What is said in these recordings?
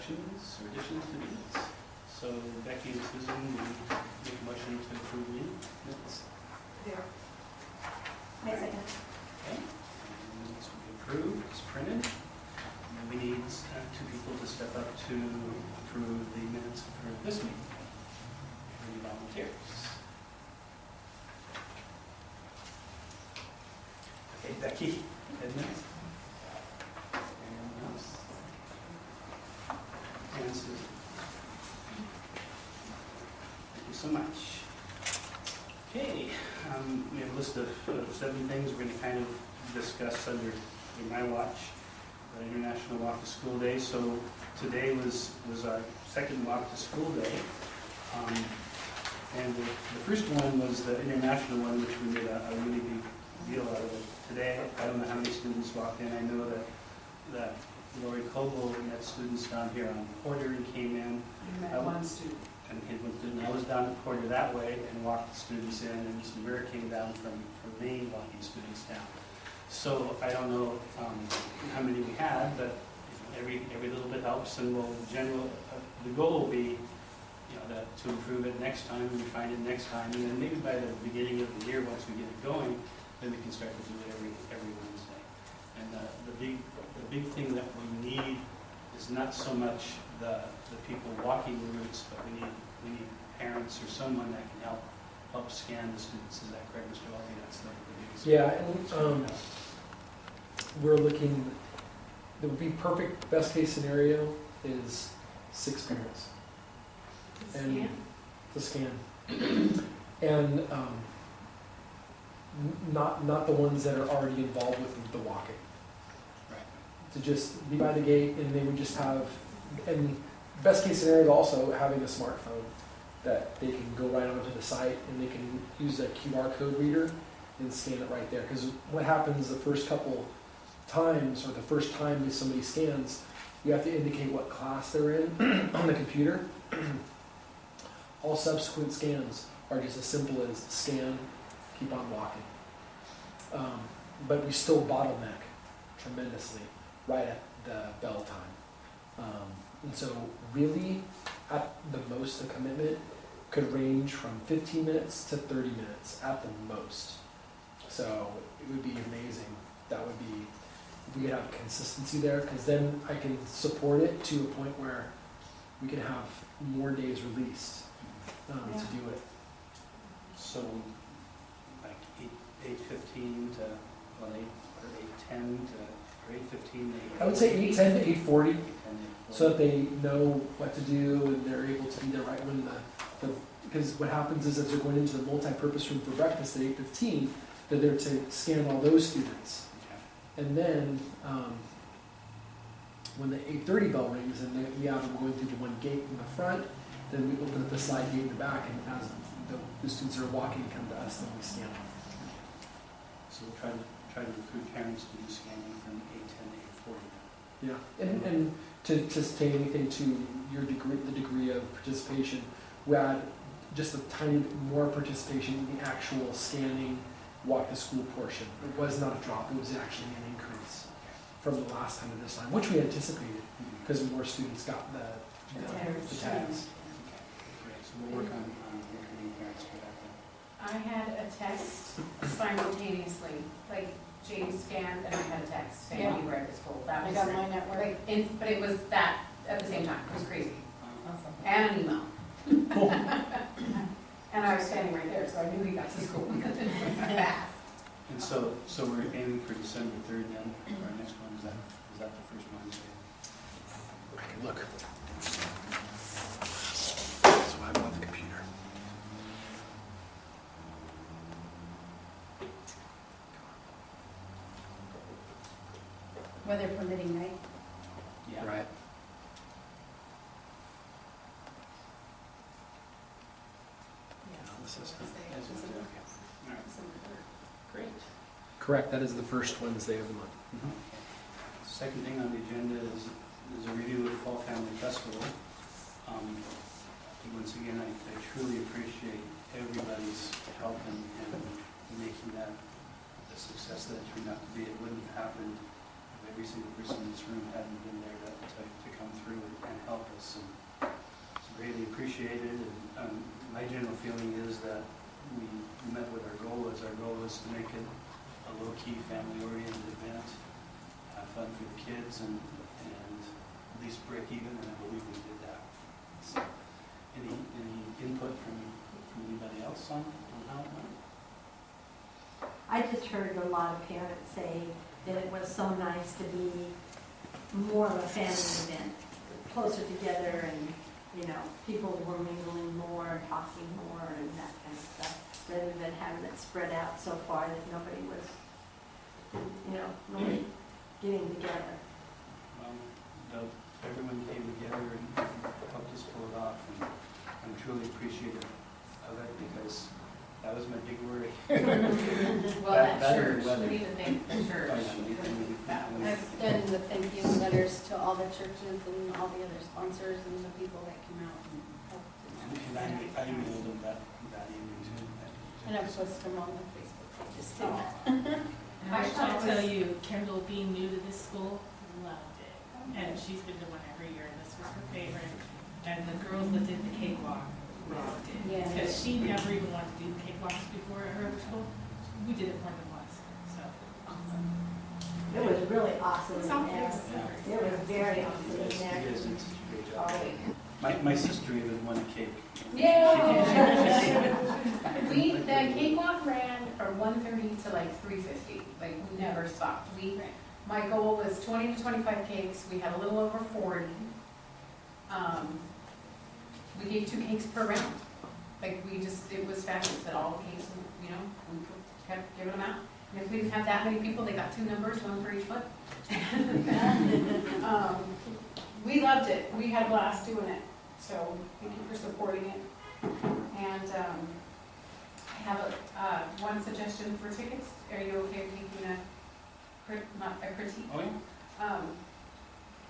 corrections or additions to minutes? So Becky and Susan, we make a motion to approve minutes. There. I second. Okay. And minutes will be approved, it's printed. And then we need two people to step up to approve the minutes for this meeting. Any volunteers? Okay, Becky, head minutes. Anyone else? And Susan. Thank you so much. Okay, we have a list of 7 things we're going to kind of discuss under my watch, the International Walk to School Day. So today was our second Walk to School Day. And the first one was the international one, which we made a really big deal out of it. Today, I don't know how many students walked in. I know that Lori Coble met students down here on Porter and came in. You met one student. And one student. I was down at Porter that way and walked the students in, and Samira came down from Maine walking students down. So I don't know how many we had, but every little bit helps, and the goal will be to improve it next time, and refine it next time, and then maybe by the beginning of the year, once we get it going, then we can start to do it every Wednesday. And the big thing that we need is not so much the people walking the routes, but we need parents or someone that can help scan the students. Is that correct, Mr. Walby? That's the biggest. Yeah, and we're looking. The would be perfect. Best case scenario is 6 parents. And to scan, and not the ones that are already involved with the walking. Right. To just be by the gate, and they would just have, and best case scenario also having a smartphone that they can go right onto the site and they can use a QR code reader and scan it right there. Because what happens the first couple times, or the first time somebody scans, you have to indicate what class they're in on the computer. All subsequent scans are just as simple as scan, keep on walking. But we still bottleneck tremendously right at the bell time. And so really, at the most, the commitment could range from 15 minutes to 30 minutes at the most. So it would be amazing. That would be, if we could have consistency there, because then I can support it to a point where we can have more days released to do it. So, like 8:15 to 8 or 8:10 or 8:15 to 8:40. I would say 8:10 to 8:40, 8:10 to 8:40. so that they know what to do and they're able to be there right when because what happens is, as they're going into the multi-purpose room for breakfast at 8:15, they're there to scan all those students. Okay. And then when the 8:30 bell rings and we have them going through the one gate in the front, then we open up the slide gate in the back, and as the students are walking and come to us, then we scan them. So we'll try to recruit parents to do scanning from 8:10 to 8:40. Yeah, and to say anything to your degree, the degree of participation, we had just a tiny bit more participation in the actual scanning walk to school portion. It was not a drop, it was actually an increase from the last time to this time, which we anticipated because more students got the tags. Okay, great. So we'll work on recruiting parents for that then. I had a text simultaneously, like James scanned and I had a text saying Yeah. you were at the school. That I was got mine at work. like, but it was that at the same time. It was crazy. Awesome. And an email. And I was standing right there, so I knew he got to school. Fast. And so we're aiming for December 3rd then, for our next one. Is that the first Wednesday? I can look. So I'm on the computer. Weather permitting, right? Yeah. Right. As we do. Okay. All right. Great. Correct, that is the first Wednesday of the month. Second thing on the agenda is a review of the Fall Family Festival. Once again, I truly appreciate everybody's help in making that the success that it turned out to be. It wouldn't have happened if every single person in this room hadn't been there to come through and help us. And it's greatly appreciated. And my general feeling is that we met what our goal was. Our goal was to make it a low-key, family-oriented event, have fun for the kids, and at least break even, and I believe we did that. So, any input from anybody else on how it went? I just heard a lot of parents say that it was so nice to be more of a family event, closer together, and, you know, people were mingling more, talking more, and that kind of stuff, rather than having it spread out so far that nobody was, you know, really getting together. Everyone came together and helped us pull it off, and I'm truly appreciative of it, because that was my big worry. Well, that Better church, weather. we need to thank the church. That was- I've done the thank you letters to all the churches and all the other sponsors and the people that came out and helped. And I emailed them that evening too. And I've posted them on the Facebook pages too. And I should tell you, Kendall, being new to this school, loved it. And she's been to one every year, and this was her favorite. And the girls that did the cakewalk loved it. Yeah. Because she never even wanted to do the cakewalks before at her other school. We did it more than once, so awesome. It was really awesome It's in all- there. it's- It was very awesome in You there. guys did such a great job. Oh, My sister even won a cake. We, the cakewalk ran from 1:30 to like 3:50, like we never stopped. My goal was 20 to 25 cakes, we had a little over 40. We gave 2 cakes per round. Like it was fabulous that all the cakes, you know, we kept giving them out. And if we didn't have that many people, they got 2 numbers, 1 for each foot. We loved it, we had a blast doing it, so thank you for supporting it. And I have one suggestion for tickets. Are you okay with making not a critique? Oh, yeah?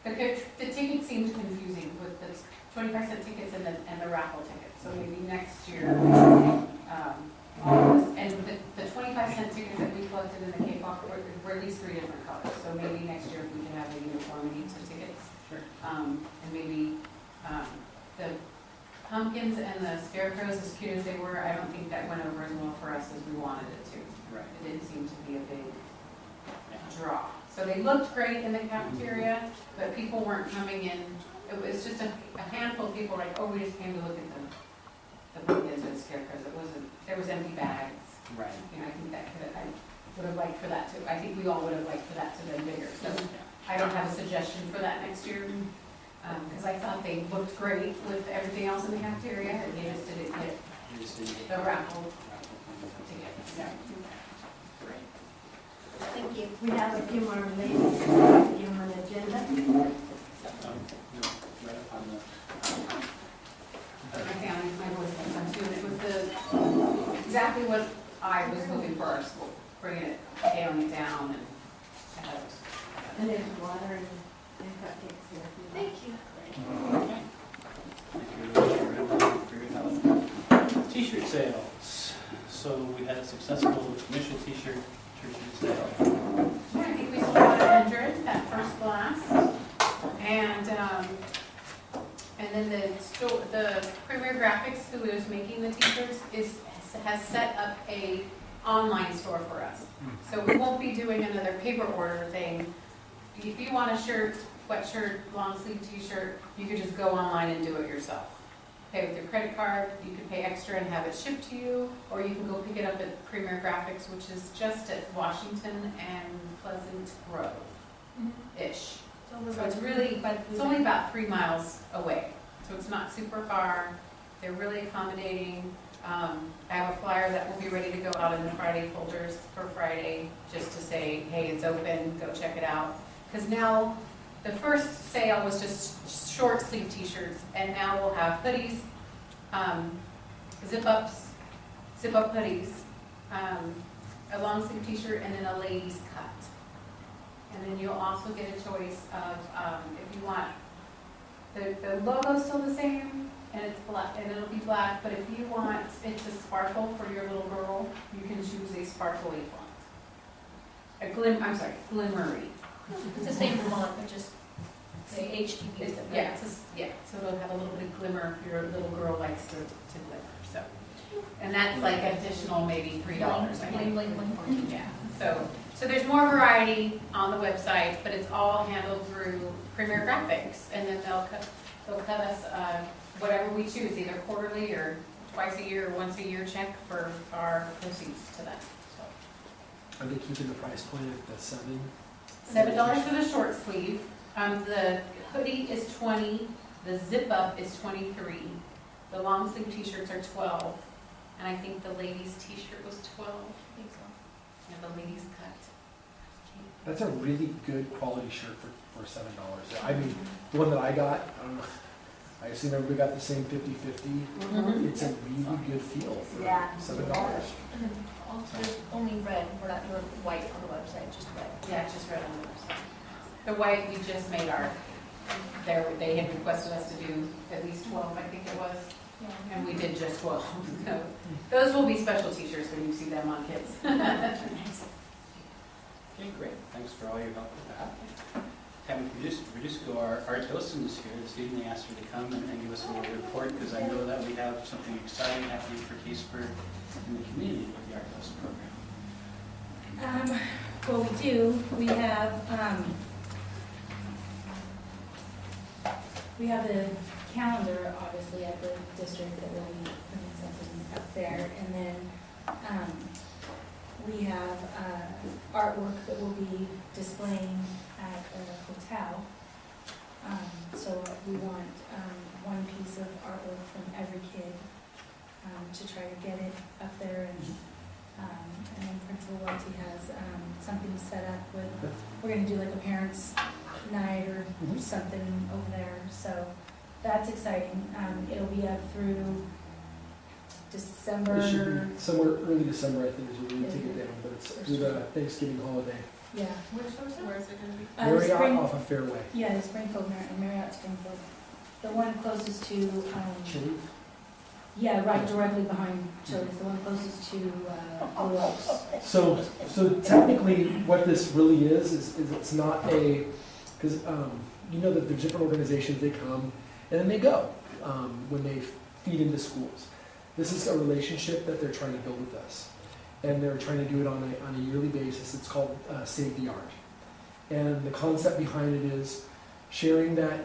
The tickets seemed confusing with the 25-cent tickets and the raffle tickets. So maybe next year, all this, and the 25-cent tickets that we collected in the cakewalk were at least 3 different colors. So maybe next year we can have a uniformity to tickets. Sure. And maybe the pumpkins and the scarecrows, as cute as they were, I don't think that went over as well for us as we wanted it to. Right. It didn't seem to be a big draw. So they looked great in the cafeteria, but people weren't coming in. It was just a handful of people like, oh, we just came to look at the pumpkins and scarecrows. It wasn't, there was empty bags. Right. You know, I think I would have liked for that to, I think we all would have liked for that to be bigger. So I don't have a suggestion for that next year, because I thought they looked great with everything else in the cafeteria, and they just didn't get You just didn't get the raffle raffle tickets. Yeah. Thank you. we have a few more ladies, give them an agenda. no, right up on the. I found my voice sometime too, and it was exactly what I was hoping for our school, bringing it, scaling it down, and And there's water and cupcakes here. Thank you. Thank you very much for your help. T-shirt sales. So we had a successful initial t-shirt sale. I think we sold about 100 that first blast, and then the Premier Graphics, who is making the t-shirts, has set up a online store for us. So we won't be doing another paper order thing. If you want a shirt, sweatshirt, long sleeve t-shirt, you could just go online and do it yourself. Pay with your credit card, you could pay extra and have it shipped to you, or you can go pick it up at Premier Graphics, which is just at Washington and Pleasant Grove-ish. So it's really, it's only about 3 miles away, so it's not super far. They're really accommodating. I have a flyer that will be ready to go out in the Friday folders for Friday, just to say, hey, it's open, go check it out. Because now, the first sale was just short sleeve t-shirts, and now we'll have hoodies, zip-up hoodies, a long sleeve t-shirt, and then a ladies cut. And then you'll also get a choice of, if you want, the logo's still the same, and it's black, and it'll be black, but if you want it to sparkle for your little girl, you can choose a sparkly font. Glimmery. It's the same font, but just the HTV is different. Yeah, so it'll have a little bit of glimmer if your little girl likes to glimmer, so. And that's like additional maybe $3, I think. Bling, bling, bling. Yeah, so there's more variety on the website, but it's all handled through Premier Graphics, and then they'll cut us whatever we choose, either quarterly or twice a year or once a year check for our proceeds to that. So Are they keeping the price point at the $7 for the short sleeve. The hoodie is $20. The zip up is $23. The long sleeve t-shirts are $12, and I think the ladies' t-shirt was $12. I think so. And the ladies cut. That's a really good quality shirt for $7. I mean, the one that I got, I don't know, I assume everybody got the same 50/50. Mhm. It's a really good feel for Yeah. $7. And then there's only red, we're not doing white on the website, just red. Yeah, it's just red on the website. The white, we just made our, they had requested us to do at least 12, I think it was, and we did just 12. So those will be special t-shirts when you see them on kids. Okay, great. Thanks for all your help with that. Tammy, if we just go, our docent is here this evening. Asked her to come and give us a little report, because I know that we have something exciting happening for Caseburg in the community with the art docent program. Well, we do. We have the calendar, obviously, at the district that will be putting something up there. And then we have artwork that will be displaying at the hotel. So we want one piece of artwork from every kid to try to get it up there. And then Principal Welty has something set up with, we're gonna do like a parents' night or something over there, so that's exciting. It'll be up through December. It should be somewhere early December, I think, is when we take it down, but it's through the Thanksgiving holiday. Yeah. Where is it going to be? The Marriott Spring- off of Fairway. Yeah, the Springfield, Marriott Springfield. The one closest to, Chili? yeah, right directly behind Chili's, the one closest to Blue Oaks. So technically, what this really is it's not a, because you know that there's different organizations, they come and then they go when they feed into schools. This is a relationship that they're trying to build with us. And they're trying to do it on a yearly basis. It's called Save the Art. And the concept behind it is sharing that,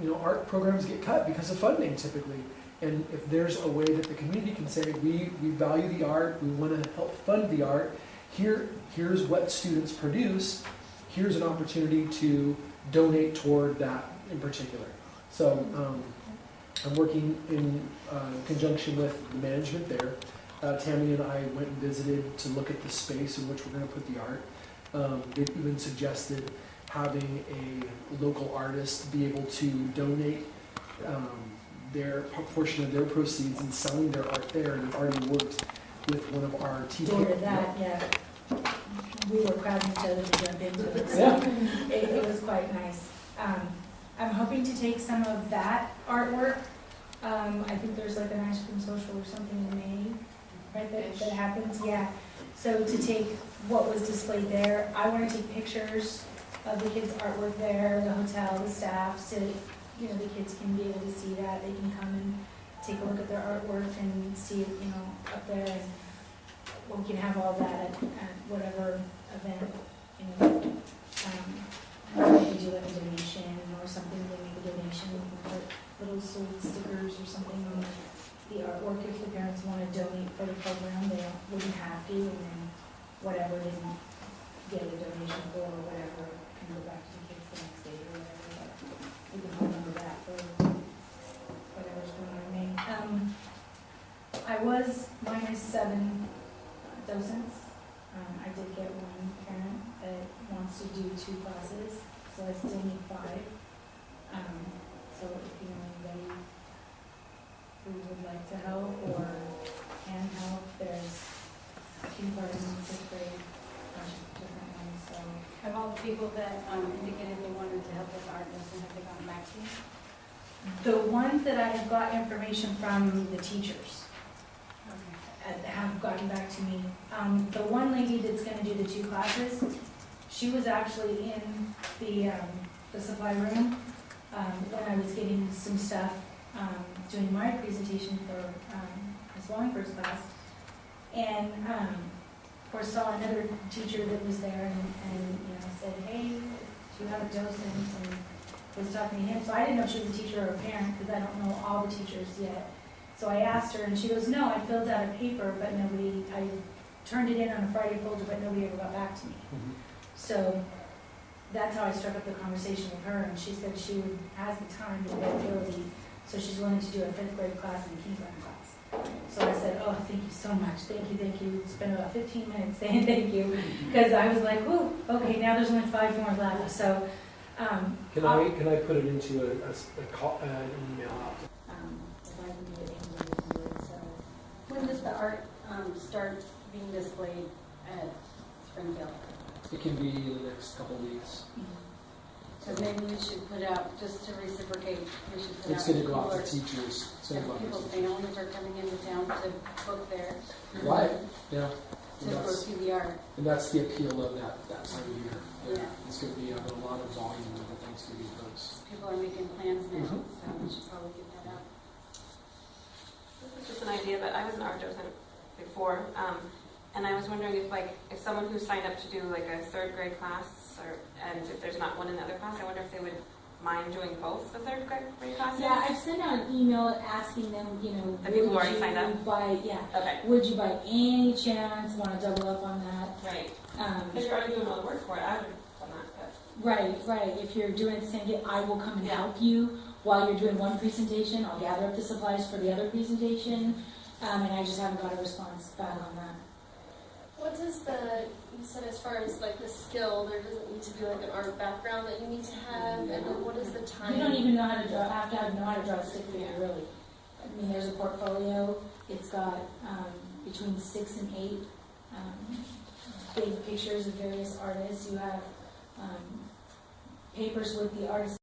you know, art programs get cut because of funding typically. And if there's a way that the community can say, we value the art, we want to help fund the art, here's what students produce, here's an opportunity to donate toward that in particular. So I'm working in conjunction with the management there. Tammy and I went and visited to look at the space in which we're going to put the art. They've even suggested having a local artist be able to donate their portion of their proceeds and selling their art there. And we've already worked with one of our teachers. Did that, yeah. We were crowding each other to jump into it. So Yeah. it was quite nice. I'm hoping to take some of that artwork. I think there's like an ice cream social or something in May, right, that happens, yeah. So to take what was displayed there, I want to take pictures of the kids' artwork there, the hotel, the staff, so, you know, the kids can be able to see that. They can come and take a look at their artwork and see it, you know, up there. And we can have all that at whatever event, you know. Maybe do like a donation or something, they make a donation, we can put little sold stickers or something on the artwork if the parents want to donate for the program, they wouldn't have to, and then whatever they didn't get a donation for or whatever, can go back to the kids the next day or whatever, but we can remember that for whatever's going on in May. I was -7 docents. I did get one parent that wants to do 2 classes, so I still need 5. So if you know anybody who would like to help or can help, there's kindergarten, 6th grade, a bunch of different ones, so. Have all the people that indicated they wanted to help with art lesson, have they gotten back to you? The ones that I have got information from the teachers have gotten back to me. The one lady that's gonna do the 2 classes, she was actually in the supply room when I was getting some stuff, doing my presentation for Ms. Wallingford's class. And of course saw another teacher that was there and said, hey, do you have a docent? And was talking to him. So I didn't know if she was a teacher or a parent because I don't know all the teachers yet. So I asked her and she goes, no, I filled out a paper, but I turned it in on a Friday folder, but nobody ever got back to me. Mhm. So that's how I struck up the conversation with her, and she said she has the time, the availability, so she's willing to do a 5th grade class and a kindergarten class. So I said, oh, thank you so much, thank you. Spent about 15 minutes saying thank you, because I was like, ooh, okay, now there's only 5 more left. So Can I put it into an email out? if I can do it anyway, so. When does the art start being displayed at Springfield? It can be in the next couple of weeks. So maybe we should put out, just to reciprocate, we should put out. It's going to go people out are- to teachers. If people's families are coming into town to book there. Right, yeah. To go see the art. And that's the appeal of that time of year. Yeah. It's going to be a lot of volume of the Thanksgiving folks. People are making plans now, Mhm. so we should probably get that out. This is just an idea, but I was an art docent before, and I was wondering if someone who signed up to do like a 3rd grade class, and if there's not one in the other class, I wonder if they would mind doing both the 3rd grade classes? Yeah, I've sent out an email asking them, The people who already signed up? Yeah, would you by any chance want to double up on that? Right. Because you're already doing all the work for it, I would have done that, Right. If you're doing the same thing, I will come and Yeah. help you while you're doing one presentation. I'll gather up the supplies for the other presentation, and I just haven't got a response back on that. What does you said as far as like the skill, there doesn't need to be like an art background that you need to have, and then what is the time? You don't even know how to draw, have to know how to draw a stick figure, really. I mean, there's a portfolio, it's got between 6 and 8 big pictures of various artists. You have papers with the artist